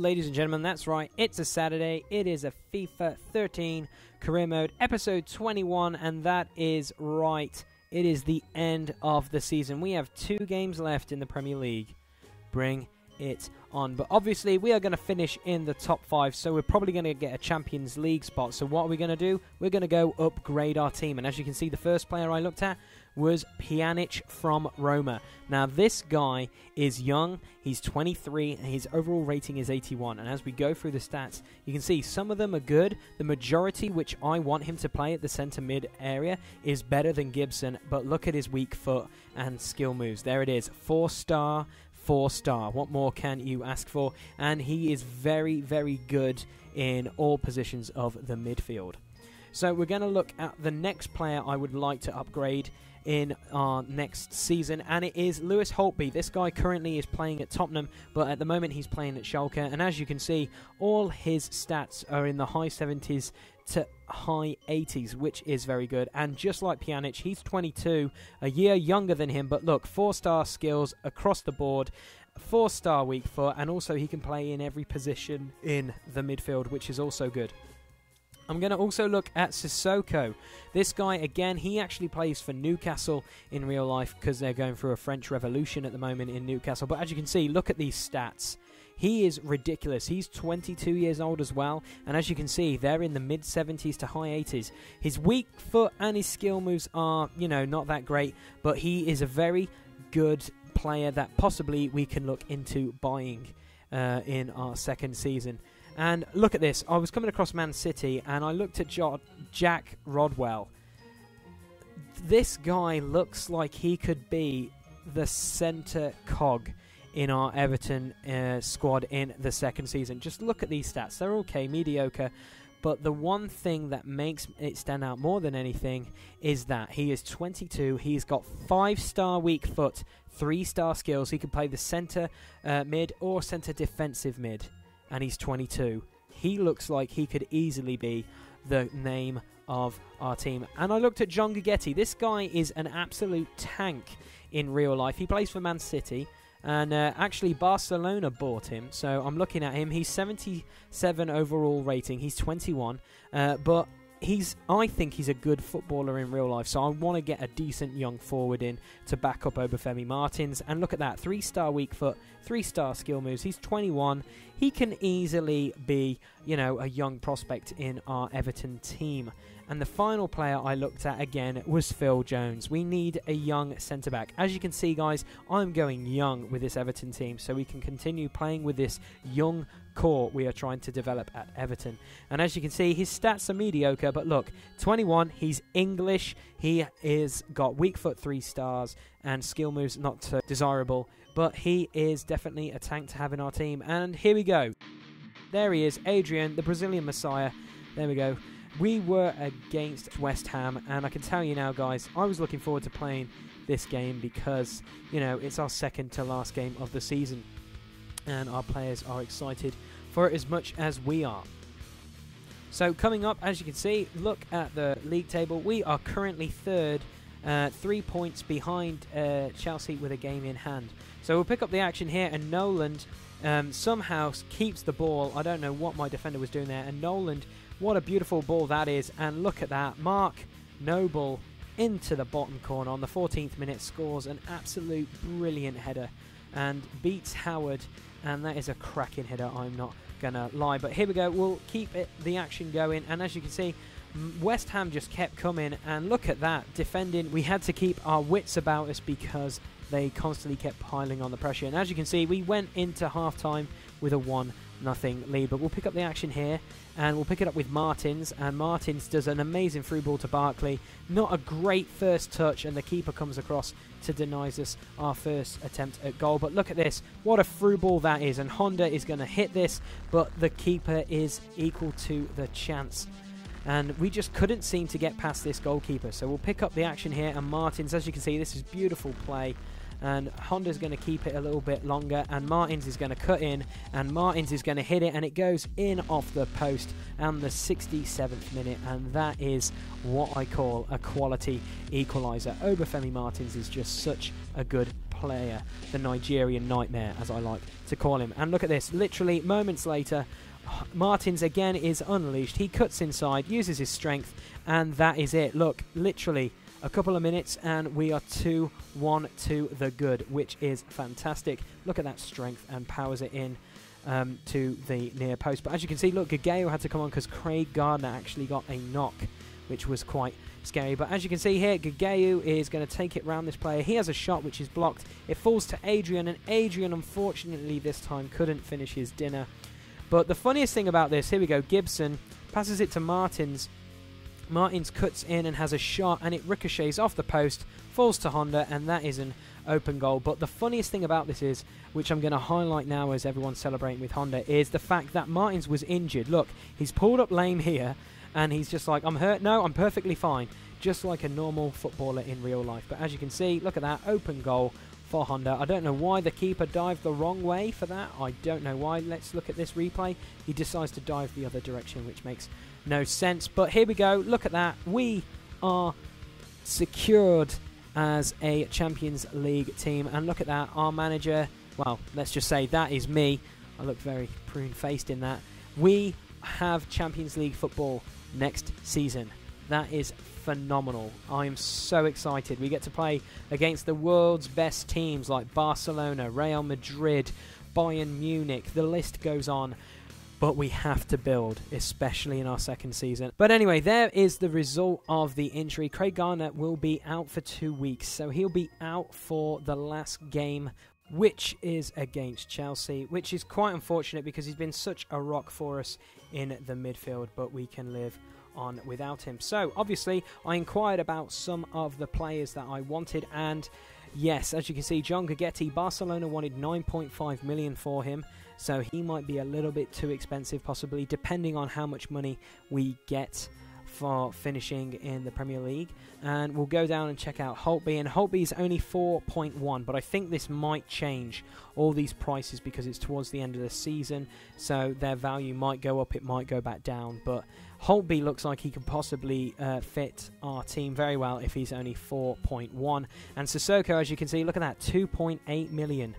ladies and gentlemen, that's right, it's a Saturday, it is a FIFA 13 Career Mode, episode 21, and that is right, it is the end of the season. We have 2 games left in the Premier League. Bring it on. But obviously, we are going to finish in the top 5, so we're probably going to get a Champions League spot. So what are we going to do? We're going to go upgrade our team, and as you can see, the first player I looked at was Pjanic from Roma. Now, this guy is young, he's 23, and his overall rating is 81. And as we go through the stats, you can see some of them are good. The majority, which I want him to play at the centre mid area, is better than Gibson. But look at his weak foot and skill moves. There it is, 4-star, 4-star. What more can you ask for? And he is very, very good in all positions of the midfield. So we're going to look at the next player I would like to upgrade in our next season, and it is Lewis Holtby. This guy currently is playing at Tottenham, but at the moment he's playing at Schalke, and as you can see, all his stats are in the high 70s to high 80s, which is very good. And just like Pjanic, he's 22, a year younger than him, but look, 4-star skills across the board, 4-star weak foot, and also he can play in every position in the midfield, which is also good. I'm going to also look at Sissoko. This guy, again, he actually plays for Newcastle in real life because they're going through a French Revolution at the moment in Newcastle. But as you can see, look at these stats. He is ridiculous. He's 22 years old as well. And as you can see, they're in the mid-70s to high 80s. His weak foot and his skill moves are, you know, not that great. But he is a very good player that possibly we can look into buying in our second season. And look at this. I was coming across Man City and I looked at Jack Rodwell. This guy looks like he could be the centre cog in our Everton squad in the second season. Just look at these stats. They're okay, mediocre. But the one thing that makes it stand out more than anything is that he is 22. He's got 5-star weak foot, 3-star skills. He can play the centre mid or centre defensive mid. And he's 22. He looks like he could easily be the name of our team. And I looked at John Guidetti. This guy is an absolute tank in real life. He plays for Man City. And actually, Barcelona bought him. So I'm looking at him. He's 77 overall rating. He's 21. But I think he's a good footballer in real life, so I want to get a decent young forward in to back up Obafemi Martins. And look at that, 3-star weak foot, 3-star skill moves. He's 21. He can easily be, you know, a young prospect in our Everton team. And the final player I looked at again was Phil Jones. We need a young centre-back. As you can see, guys, I'm going young with this Everton team, so we can continue playing with this young core we are trying to develop at Everton. And as you can see, his stats are mediocre, but look, 21, he's English, he is got weak foot 3 stars, and skill moves not so desirable, but he is definitely a tank to have in our team. And here we go. There he is, Adrian, the Brazilian Messiah. There we go. We were against West Ham, and I can tell you now, guys, I was looking forward to playing this game because, you know, it's our second to last game of the season, and our players are excited for it as much as we are. So coming up, as you can see, look at the league table. We are currently third, 3 points behind Chelsea with a game in hand. So we'll pick up the action here, and Noland somehow keeps the ball. I don't know what my defender was doing there, and Noland, what a beautiful ball that is. And look at that, Mark Noble into the bottom corner on the 14th minute, scores an absolute brilliant header and beats Howard, and that is a cracking header, I'm not gonna lie. But here we go, we'll keep the action going, and as you can see, West Ham just kept coming, and look at that, defending. We had to keep our wits about us because they constantly kept piling on the pressure, and as you can see, we went into half-time with a 1-0 lead. But we'll pick up the action here, and we'll pick it up with Martins, and Martins does an amazing through ball to Barkley. Not a great first touch, and the keeper comes across to deny us our first attempt at goal. But look at this, what a through ball that is, and Honda is going to hit this, but the keeper is equal to the chance. And we just couldn't seem to get past this goalkeeper. So we'll pick up the action here, and Martins, as you can see, this is beautiful play. And Honda's going to keep it a little bit longer, and Martins is going to cut in, and Martins is going to hit it, and it goes in off the post, and the 67th minute, and that is what I call a quality equaliser. Obafemi Martins is just such a good player, the Nigerian Nightmare, as I like to call him. And look at this, literally moments later, Martins again is unleashed. He cuts inside, uses his strength, and that is it. Look, literally a couple of minutes and we are 2-1 to the good, which is fantastic. Look at that strength, and powers it in to the near post. But as you can see, look, Gageo had to come on because Craig Gardner actually got a knock, which was quite scary. But as you can see here, Gageo is going to take it round this player. He has a shot which is blocked. It falls to Adrian, and Adrian unfortunately this time couldn't finish his dinner. But the funniest thing about this, here we go, Gibson passes it to Martins. Martins cuts in and has a shot, and it ricochets off the post, falls to Honda, and that is an open goal. But the funniest thing about this is, which I'm going to highlight now as everyone's celebrating with Honda, is the fact that Martins was injured. Look, he's pulled up lame here, and he's just like, I'm hurt. No, I'm perfectly fine. Just like a normal footballer in real life. But as you can see, look at that, open goal for Honda. I don't know why the keeper dived the wrong way for that. I don't know why. Let's look at this replay. He decides to dive the other direction, which makes no sense. But here we go. Look at that. We are secured as a Champions League team. And look at that. Our manager, well, let's just say that is me. I look very prune-faced in that. We have Champions League football next season. That is phenomenal. I am so excited. We get to play against the world's best teams like Barcelona, Real Madrid, Bayern Munich. The list goes on. But we have to build, especially in our second season. But anyway, there is the result of the injury. Craig Gardner will be out for 2 weeks. So he'll be out for the last game, which is against Chelsea, which is quite unfortunate because he's been such a rock for us in the midfield, but we can live on without him. So obviously I inquired about some of the players that I wanted, and yes, as you can see, John Gagetti, Barcelona wanted 9.5 million for him, so he might be a little bit too expensive possibly, depending on how much money we get for finishing in the Premier League. And we'll go down and check out Holtby, and Holtby is only 4.1, but I think this might change all these prices because it's towards the end of the season, so their value might go up, it might go back down. But Holtby looks like he could possibly fit our team very well if he's only 4.1. And Sissoko, as you can see, look at that, 2.8 million.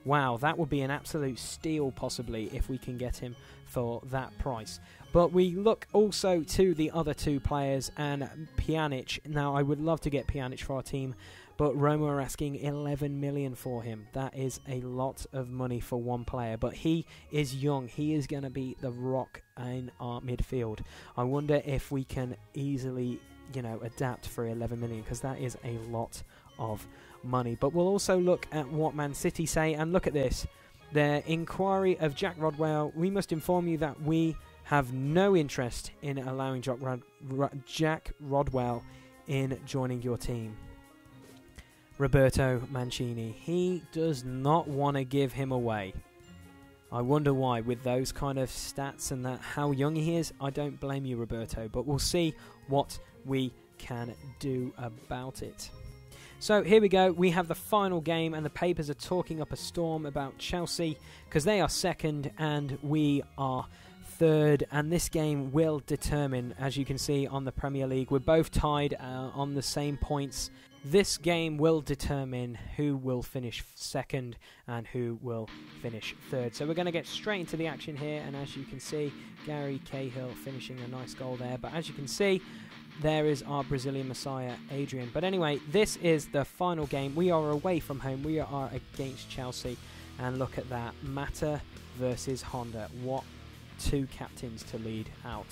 Wow, that would be an absolute steal possibly if we can get him for that price. But we look also to the other two players, and Pjanic. Now, I would love to get Pjanic for our team, but Roma are asking 11 million for him. That is a lot of money for one player, but he is young. He is going to be the rock in our midfield. I wonder if we can easily, adapt for 11 million, because that is a lot of money. But we'll also look at what Man City say, and look at this. Their inquiry of Jack Rodwell. We must inform you that we have no interest in allowing Jack Rodwell in joining your team. Roberto Mancini. He does not want to give him away. I wonder why, with those kind of stats and that how young he is. I don't blame you, Roberto, but we'll see what we can do about it. So here we go, we have the final game, and the papers are talking up a storm about Chelsea because they are second and we are third, and this game will determine, as you can see on the Premier League, we're both tied on the same points. This game will determine who will finish second and who will finish third. So we're going to get straight into the action here, and as you can see, Gary Cahill finishing a nice goal there. But as you can see, there is our Brazilian Messiah, Adrian. But anyway, this is the final game. We are away from home. We are against Chelsea. And look at that. Mata versus Honda. What two captains to lead out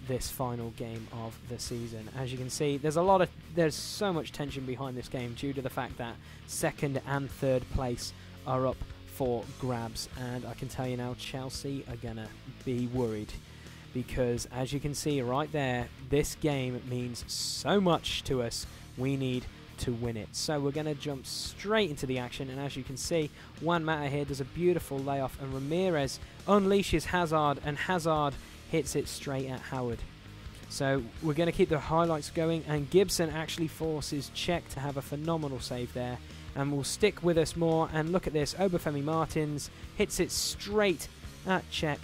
this final game of the season. As you can see, there's so much tension behind this game due to the fact that second and third place are up for grabs. And I can tell you now, Chelsea are going to be worried, because as you can see right there, this game means so much to us. We need to win it. So we're going to jump straight into the action, and as you can see, Juan Mata here does a beautiful layoff, and Ramirez unleashes Hazard, and Hazard hits it straight at Howard. So we're going to keep the highlights going, and Gibson actually forces Cech to have a phenomenal save there, and will stick with us more. And look at this, Obafemi Martins hits it straight at Cech,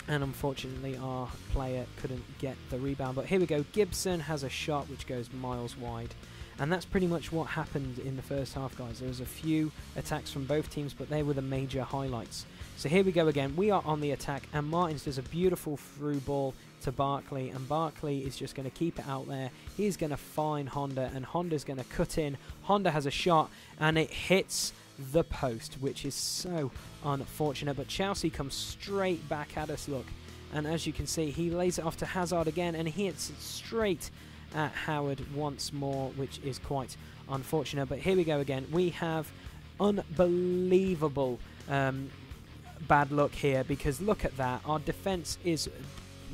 and unfortunately our player couldn't get the rebound. But here we go, Gibson has a shot which goes miles wide, And that's pretty much what happened in the first half, guys. There was a few attacks from both teams, but they were the major highlights. So here we go again. We are on the attack, and Martins does a beautiful through ball to Barkley, and Barkley is just going to keep it out there. He's going to find Honda, and Honda's going to cut in. Honda has a shot, and it hits the post, which is so unfortunate. But Chelsea comes straight back at us, look. And as you can see, he lays it off to Hazard again, and he hits it straight at Howard once more, which is quite unfortunate. But here we go again. We have unbelievable bad luck here, because look at that. Our defence is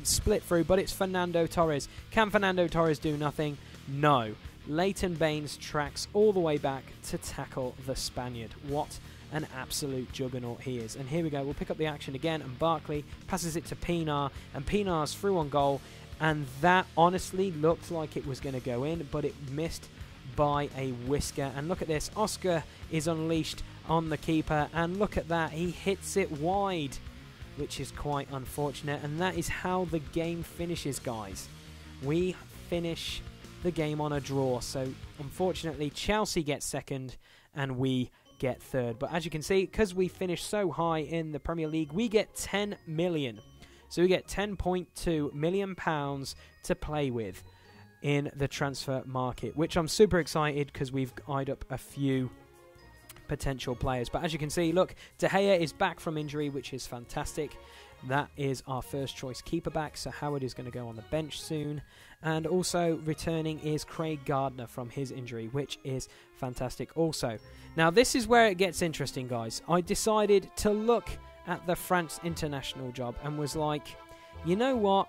split through, but it's Fernando Torres. Can Fernando Torres do nothing? No. Leighton Baines tracks all the way back to tackle the Spaniard. What an absolute juggernaut he is. And here we go. We'll pick up the action again, and Barkley passes it to Pinar, and Pinar's through on goal. And that honestly looked like it was going to go in, but it missed by a whisker. And look at this. Oscar is unleashed on the keeper, and look at that. He hits it wide, which is quite unfortunate. And that is how the game finishes, guys. We finish the game on a draw. So unfortunately, Chelsea gets second and we get third. But as you can see, because we finished so high in the Premier League, we get 10 million. So we get £10.2 million to play with in the transfer market, which I'm super excited because we've eyed up a few potential players. But as you can see, look, De Gea is back from injury, which is fantastic. That is our first choice keeper back, so Howard is going to go on the bench soon. And also returning is Craig Gardner from his injury, which is fantastic also. Now this is where it gets interesting, guys. I decided to look at the France international job and was like, you know what?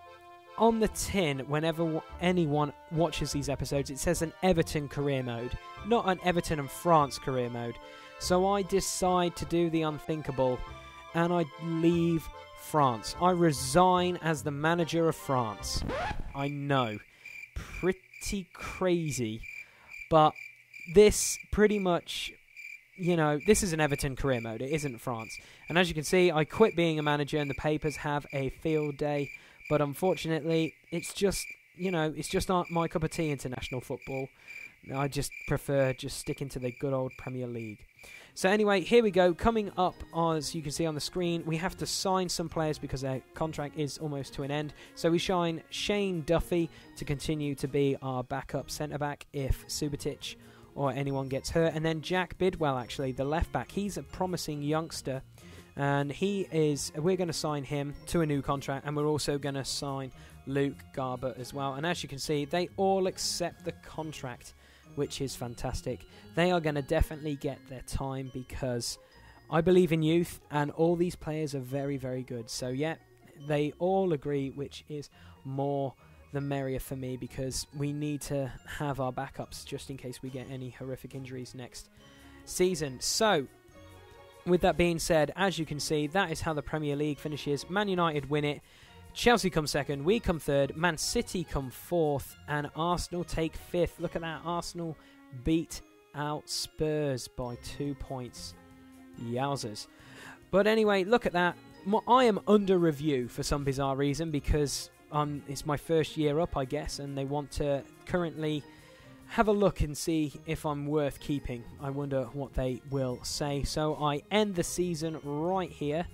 On the tin, whenever anyone watches these episodes, it says an Everton career mode, not an Everton and France career mode. So I decide to do the unthinkable, and I leave France. I resign as the manager of France. I know, pretty crazy, but this pretty much, you know, this is an Everton career mode. It isn't France. And as you can see, I quit being a manager and the papers have a field day. But unfortunately, it's just, you know, it's just not my cup of tea, international football. I just prefer just sticking to the good old Premier League. So anyway, here we go. Coming up, as you can see on the screen, we have to sign some players because their contract is almost to an end. So we sign Shane Duffy to continue to be our backup centre-back if Subotic or anyone gets hurt. And then Jack Bidwell, actually, the left-back. He's a promising youngster. And we're going to sign him to a new contract, and we're also going to sign Luke Garber as well. And as you can see, they all accept the contract, which is fantastic. They are going to definitely get their time because I believe in youth, and all these players are very, very good. So yeah, they all agree, which is more the merrier for me because we need to have our backups just in case we get any horrific injuries next season. So with that being said, as you can see, that is how the Premier League finishes. Man United win it, Chelsea come second, we come third, Man City come fourth, and Arsenal take fifth. Look at that, Arsenal beat out Spurs by 2 points. Yowzers. But anyway, look at that. I am under review for some bizarre reason because it's my first year up, I guess, and they want to currently have a look and see if I'm worth keeping. I wonder what they will say. So I end the season right here.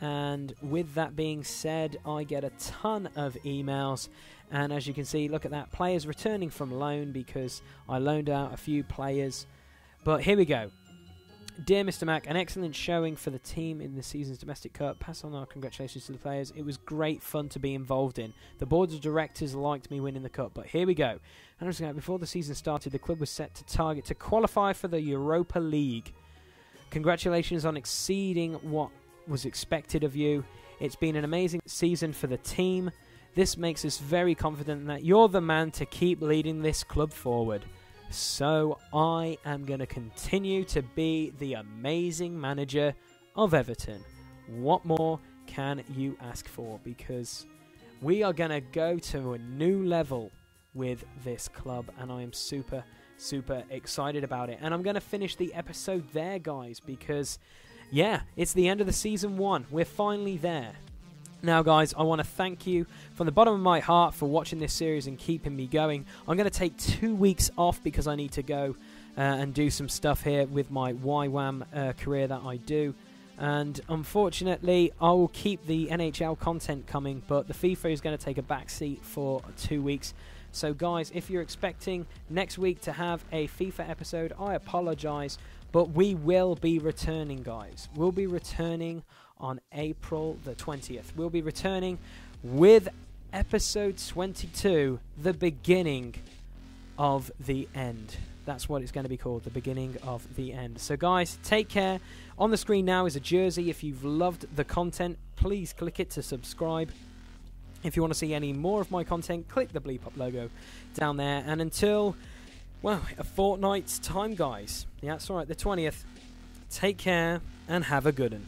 And with that being said, I get a ton of emails. And as you can see, look at that. Players returning from loan because I loaned out a few players. But here we go. Dear Mr. Mac, an excellent showing for the team in the season's domestic cup. Pass on our congratulations to the players. It was great fun to be involved in. The board of directors liked me winning the cup, but here we go. And before the season started, the club was set to target to qualify for the Europa League. Congratulations on exceeding what was expected of you. It's been an amazing season for the team. This makes us very confident that you're the man to keep leading this club forward. So I am going to continue to be the amazing manager of Everton. What more can you ask for? Because we are going to go to a new level with this club, and I am super, super excited about it. And I'm going to finish the episode there, guys, because, yeah, it's the end of the season 1. We're finally there. Now, guys, I want to thank you from the bottom of my heart for watching this series and keeping me going. I'm going to take 2 weeks off because I need to go and do some stuff here with my YWAM career that I do. And unfortunately, I will keep the NHL content coming, but the FIFA is going to take a back seat for 2 weeks. So, guys, if you're expecting next week to have a FIFA episode, I apologize, but we will be returning, guys. We'll be returning on April the 20th. We'll be returning with episode 22, the beginning of the end. That's what it's going to be called, the beginning of the end. So, guys, take care. On the screen now is a jersey. If you've loved the content, please click it to subscribe. If you want to see any more of my content, click the Bleep Up logo down there. And until, well, a fortnight's time, guys. Yeah, that's all right, the 20th. Take care and have a good one.